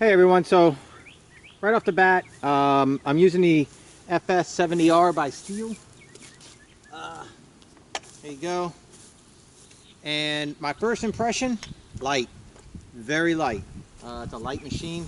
Hey everyone, so right off the bat, I'm using the FS70R by Stihl. There you go. And my first impression, light, very light. It's a light machine.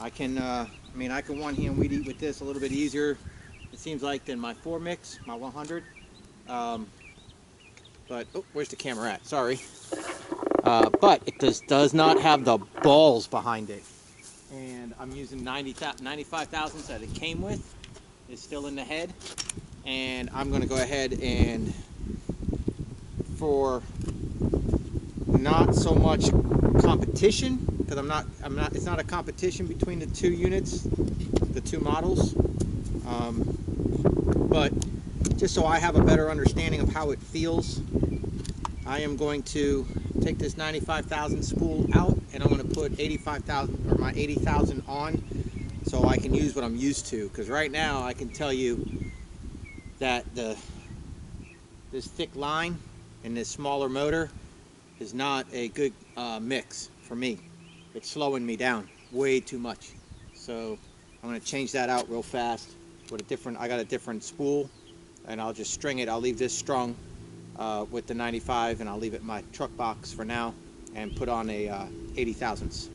I can one-hand weed eat with this a little bit easier, it seems like, than my 4-mix, my 100. But, oh, where's the camera at? Sorry. But it does not have the balls behind it. And I'm using 95 thousandths that it came with. Is still in the head. And I'm going to go ahead and, for not so much competition, because it's not a competition between the two units, the two models, but just so I have a better understanding of how it feels, I am going to take this 95,000 spool out, and I'm going to put 85,000 or my 80,000 on, so I can use what I'm used to. Because right now I can tell you that this thick line and this smaller motor is not a good mix for me. It's slowing me down way too much. So I'm going to change that out real fast with I got a different spool, and I'll just string it. I'll leave this strung with the 95, and I'll leave it in my truck box for now and put on a 80 thousandths.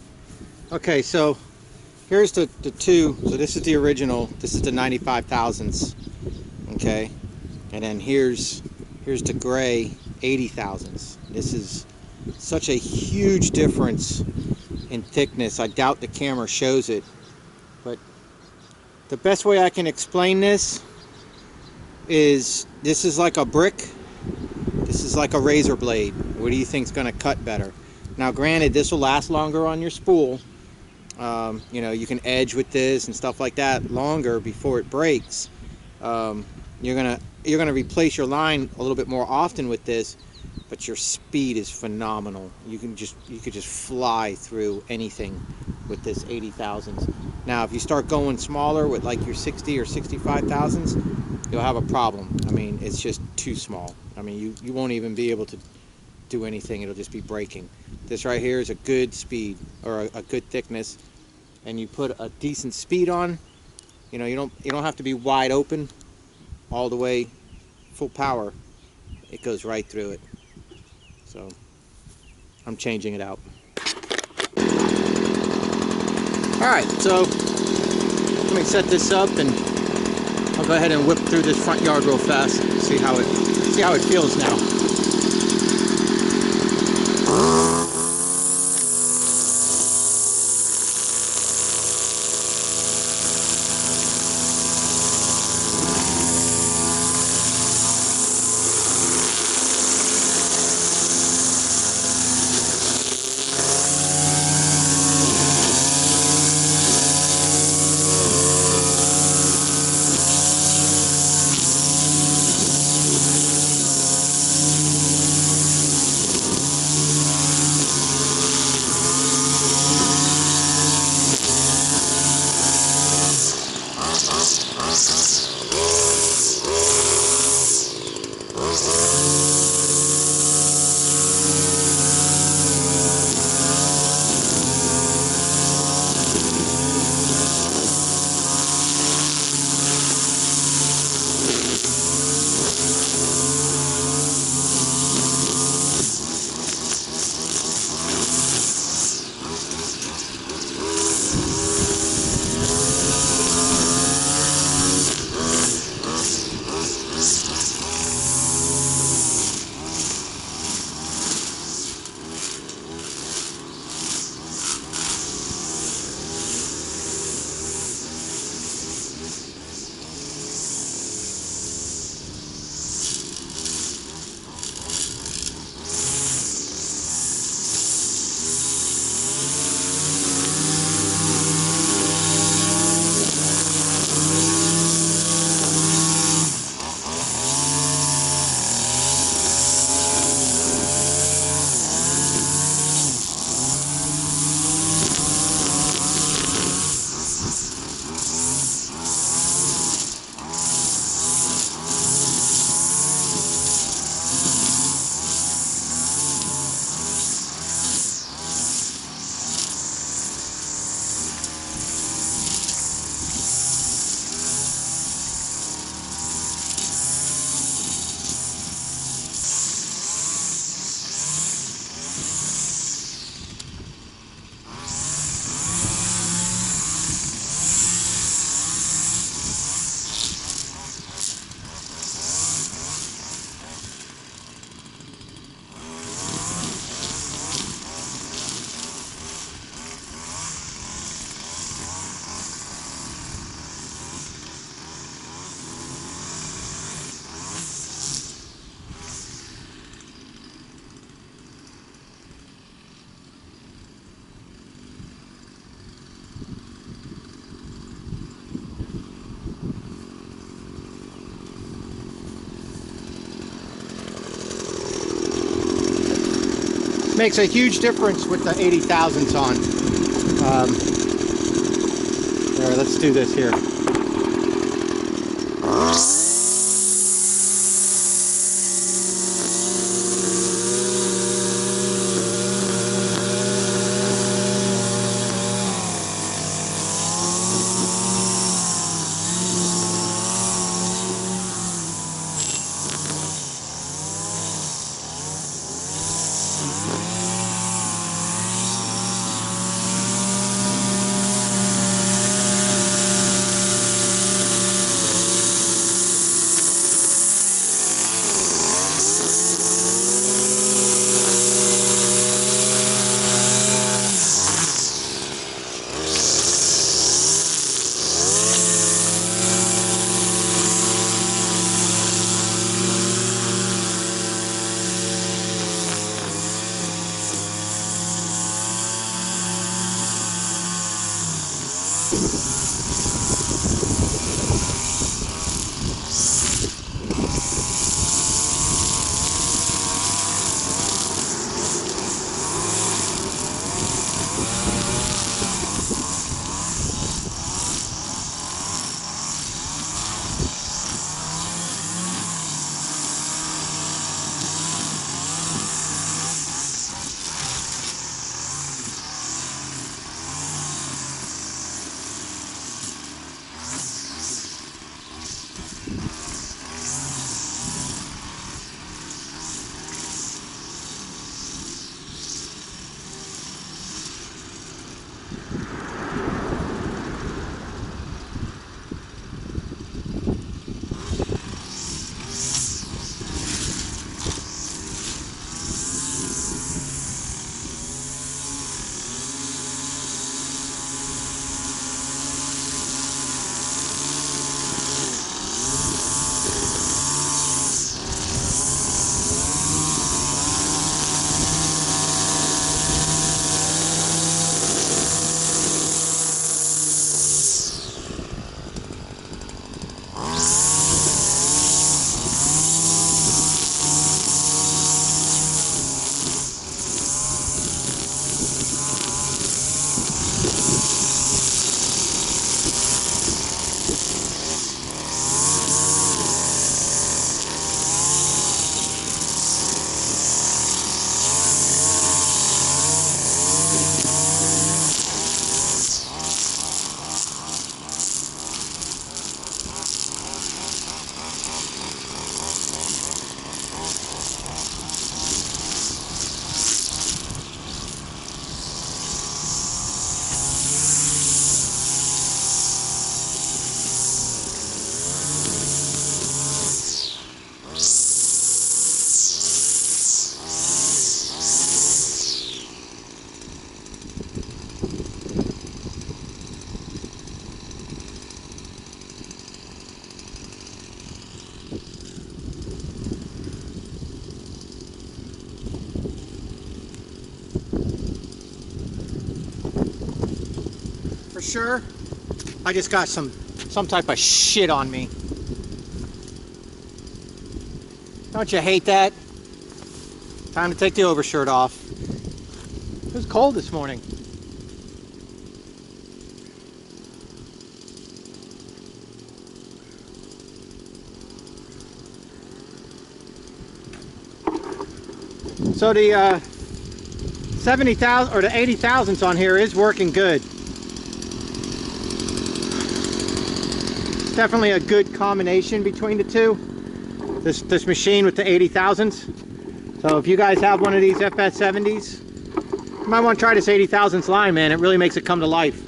Okay, so here's the two. So this is the original, this is the 95 thousandths, okay, and then here's the gray 80 thousandths. This is such a huge difference in thickness. I doubt the camera shows it, but the best way I can explain this is this is like a brick. This is like a razor blade. What do you think is going to cut better? Now, granted, this will last longer on your spool. You know, you can edge with this and stuff like that longer before it breaks. You're gonna replace your line a little bit more often with this, but your speed is phenomenal. You could just fly through anything with this 80 thousandths. Now, if you start going smaller with like your 60 or 65 thousandths, you'll have a problem. I mean, it's just too small. I mean, you won't even be able to do anything. It'll just be breaking. This right here is a good speed, or a good thickness, and you put a decent speed on. You know, you don't have to be wide open all the way full power. It goes right through it. So I'm changing it out. Alright, so let me set this up, and I'll go ahead and whip through this front yard real fast, see how it feels now. Makes a huge difference with the 80,000s on. There, let's do this here. For sure, I just got some type of shit on me. Don't you hate that? Time to take the overshirt off. It was cold this morning. So the 70,000 or the 80,000s on here is working good. It's definitely a good combination between the two. This machine with the 80,000s. So if you guys have one of these FS70s, you might want to try this 80,000s line, man. It really makes it come to life.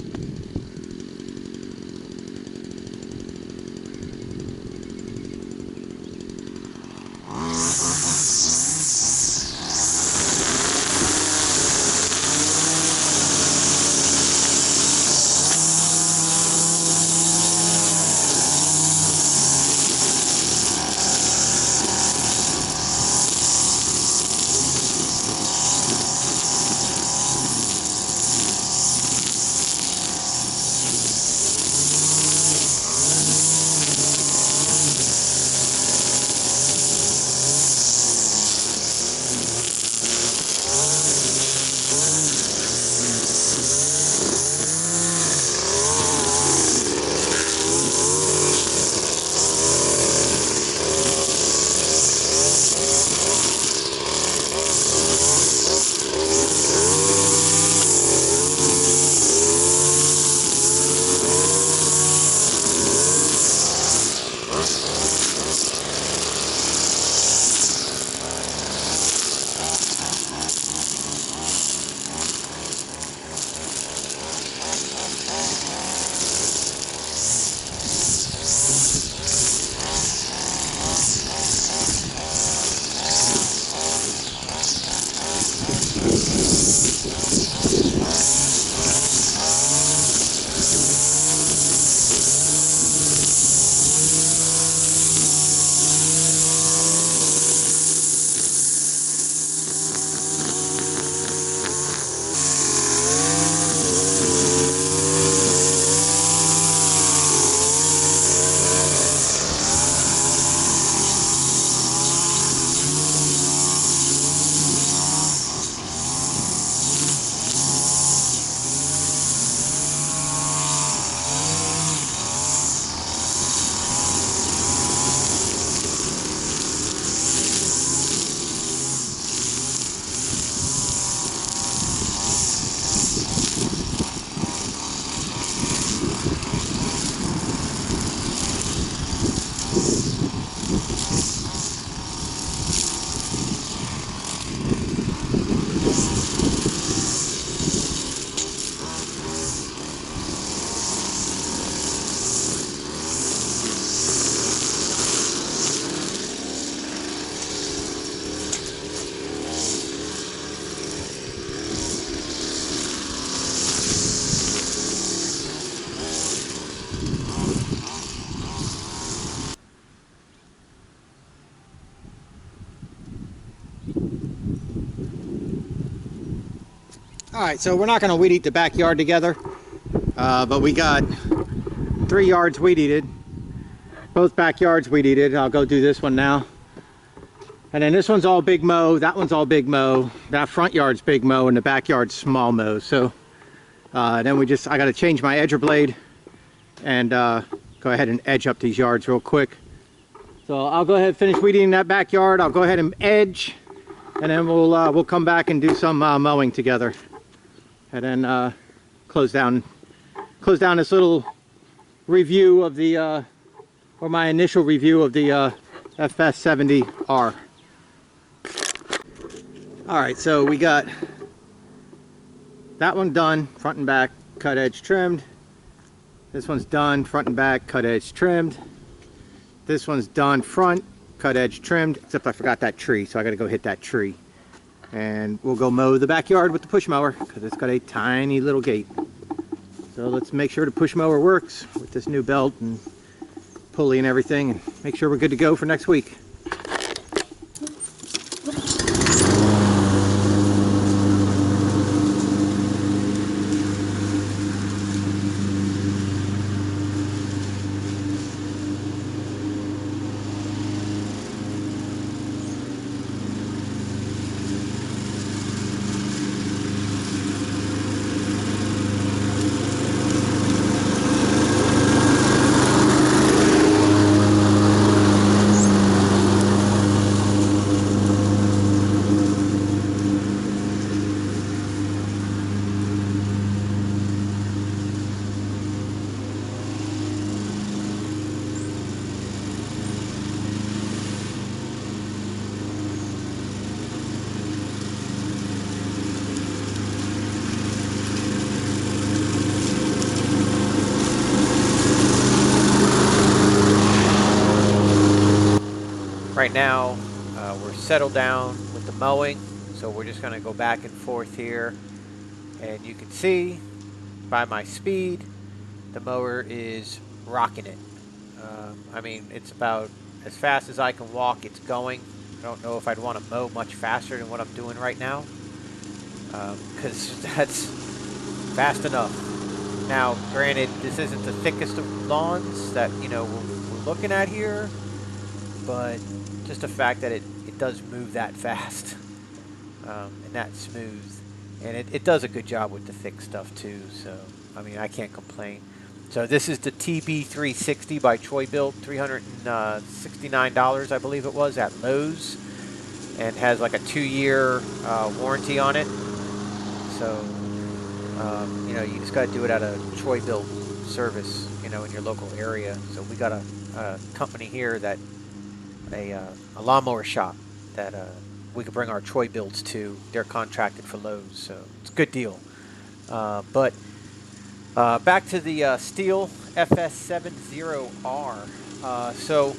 All right, so we're not going to weed eat the backyard together, but we got 3 yards weed eated. Both backyards weed eated. I'll go do this one now. And then this one's all big mow, that one's all big mow, that front yard's big mow, and the backyard's small mow. So then I got to change my edger blade and go ahead and edge up these yards real quick. So I'll go ahead and finish weed eating that backyard. I'll go ahead and edge, and then we'll come back and do some mowing together. And then close down this little review of the, or my initial review of the FS70R. Alright, so we got that one done, front and back, cut edge trimmed. This one's done, front and back, cut edge trimmed. This one's done, front, cut edge trimmed, except I forgot that tree, so I gotta go hit that tree. And we'll go mow the backyard with the push mower, because it's got a tiny little gate. So let's make sure the push mower works with this new belt and pulley and everything, and make sure we're good to go for next week. Right now, we're settled down with the mowing, so we're just going to go back and forth here. And you can see by my speed, the mower is rocking it. I mean, it's about as fast as I can walk, it's going. I don't know if I'd want to mow much faster than what I'm doing right now, because that's fast enough. Now, granted, this isn't the thickest of lawns that, you know, we're looking at here, but just the fact that it does move that fast and that smooth, and it does a good job with the thick stuff too. So I mean, I can't complain. So this is the TB360 by BILT, $369 I believe it was at Lowe's, and has like a 2-year warranty on it. So you know, you just got to do it at a BILT service, you know, in your local area. So we got a company here that a lawnmower shop that we could bring our BILTs to. They're contracted for Lowe's, so it's a good deal. But back to the Stihl FS70R. So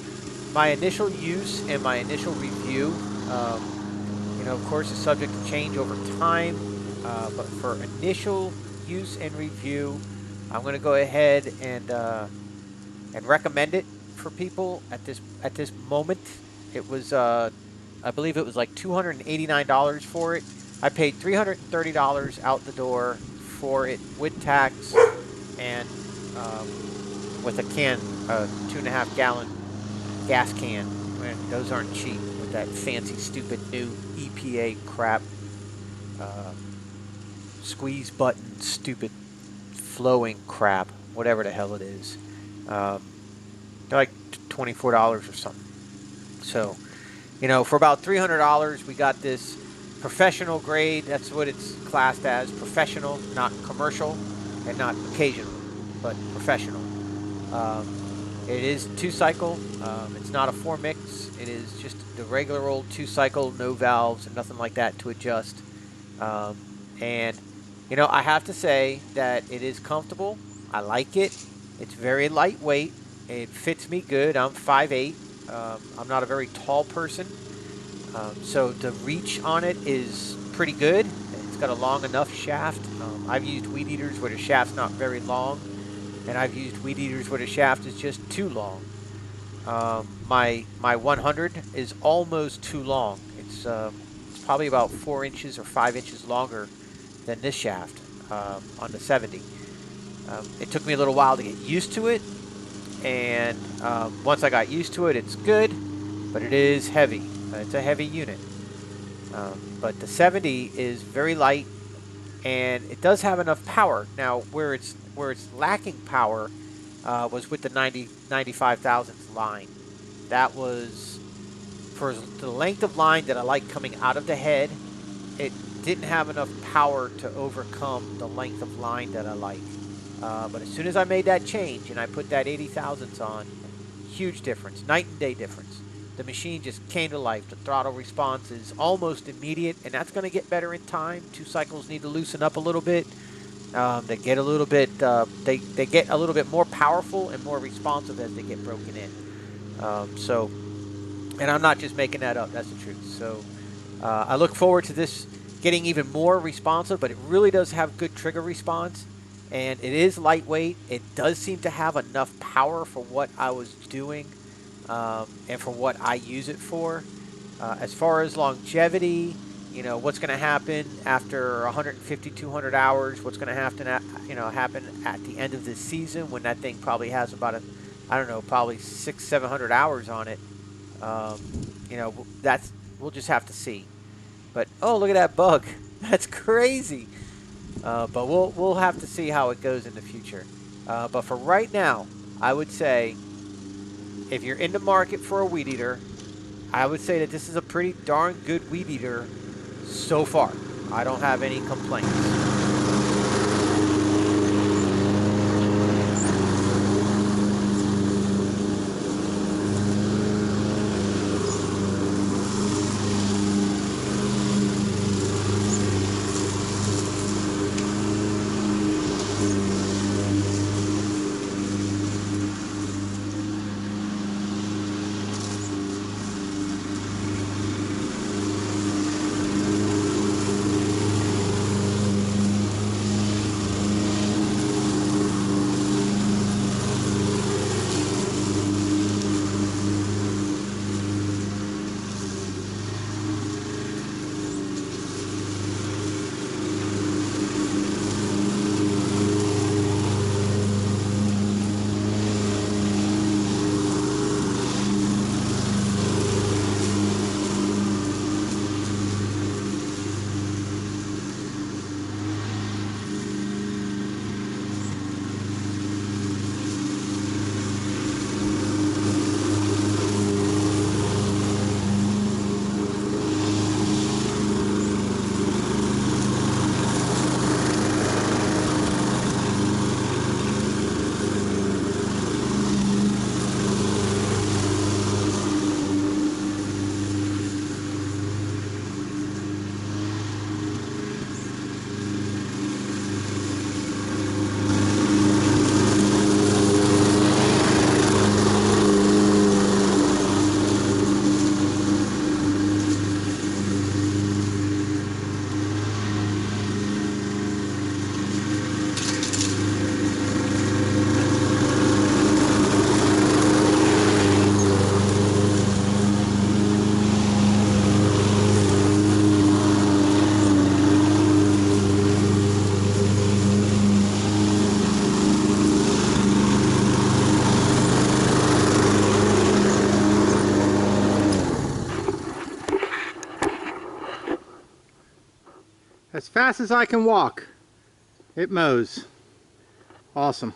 my initial use and my initial review, you know, of course, is subject to change over time. But for initial use and review, I'm going to go ahead and recommend it for people at this moment. It was I believe it was like $289 for it. I paid $330 out the door for it with tax and with a can, 2.5 gallon gas can. Man, those aren't cheap with that fancy stupid new EPA crap, squeeze button stupid flowing crap, whatever the hell it is. They're like $24 or something. So, you know, for about $300, we got this professional grade. That's what it's classed as, professional, not commercial, and not occasional, but professional. It is 2-cycle. It's not a 4-mix. It is just the regular old 2-cycle, no valves and nothing like that to adjust. And, you know, I have to say that it is comfortable. I like it. It's very lightweight. It fits me good. I'm 5'8". I'm not a very tall person. So the reach on it is pretty good. It's got a long enough shaft. I've used weed eaters where the shaft's not very long, and I've used weed eaters where the shaft is just too long. My 100 is almost too long. It's probably about 4 inches or 5 inches longer than this shaft on the 70. It took me a little while to get used to it, and once I got used to it, it's good, but it is heavy. It's a heavy unit. But the 70 is very light, and it does have enough power. Now, where it's lacking power was with the 95,000 line. That was for the length of line that I like coming out of the head. It didn't have enough power to overcome the length of line that I like. But as soon as I made that change and I put that 80,000s on, huge difference, night and day difference. The machine just came to life. The throttle response is almost immediate, and that's going to get better in time. 2 cycles need to loosen up a little bit. They get a little bit they get a little bit more powerful and more responsive as they get broken in. And I'm not just making that up. That's the truth. So I look forward to this getting even more responsive, but it really does have good trigger response, and it is lightweight. It does seem to have enough power for what I was doing and for what I use it for. As far as longevity, you know, what's going to happen after 150, 200 hours, what's going to happen at the end of this season when that thing probably has about I don't know, probably 600, 700 hours on it. You know, we'll just have to see. But oh, look at that bug! That's crazy. But we'll have to see how it goes in the future. But for right now, I would say if you're in the market for a weed eater, I would say that this is a pretty darn good weed eater so far. I don't have any complaints. As fast as I can walk, it mows. Awesome.